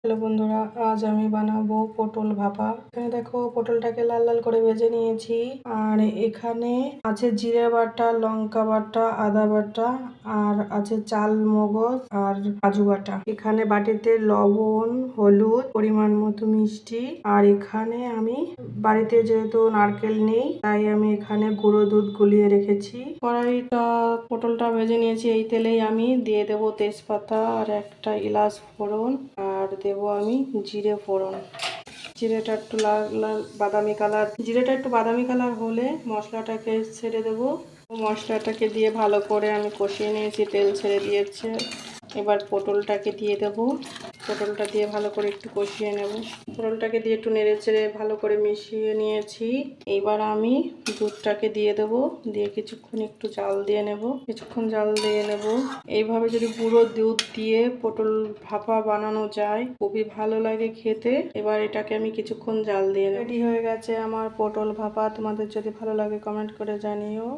Hello বন্ধুরা, আজ আমি বানাবো পটল ভাপা। এখানে দেখো পটলটাকে লাল লাল করে ভেজে নিয়েছি। আর এখানে আছে জিরে বাটা, লঙ্কা বাটা, আদা বাটা, আর আছে চাল মগজ আর কাজু বাটা। এখানে বাটিতে লবণ, হলুদ, পরিমাণ মতো মিষ্টি। আর এখানে আমি বাড়িতে যেহেতু নারকেল নেই, তাই আমি এখানে গুঁড়ো দুধ গুলিয়ে রেখেছি। কড়াইটা পটলটা ভেজে নিয়েছি। এই তেলেই আমি দিয়ে দেবো তেজপাতা আর একটা এলাচ ফোড়ন, আর দেবো আমি জিরে ফোড়ন। জিরেটা একটু লাল লাল বাদামি কালার জিরেটা একটু বাদামি কালার হলে মশলাটাকে ছেড়ে দেবো। মশলাটাকে দিয়ে ভালো করে আমি কষিয়ে নিয়েছি, তেল ছেড়ে দিয়েছে। এবার পটলটাকে দিয়ে দেবো। পটলটা দিয়ে ভালো করে একটু কষিয়ে নেব। পটলটাকে দিয়ে একটু নেড়ে চেড়ে ভালো করে মিশিয়ে নিয়েছি। এইবার আমি দুধটাকে দিয়ে দেব, দিয়ে কিছুক্ষণ একটু জাল দিয়ে নেব। কিছুক্ষণ জাল দিয়ে নেব। এইভাবে যদি গুঁড়ো দুধ দিয়ে পটল ভাপা বানানো যায়, খুবই ভালো লাগে খেতে। এবার এটাকে আমি কিছুক্ষণ জাল দিয়ে নেব। রেডি হয়ে গেছে আমার পটল ভাপা। তোমাদের যদি ভালো লাগে কমেন্ট করে জানিও।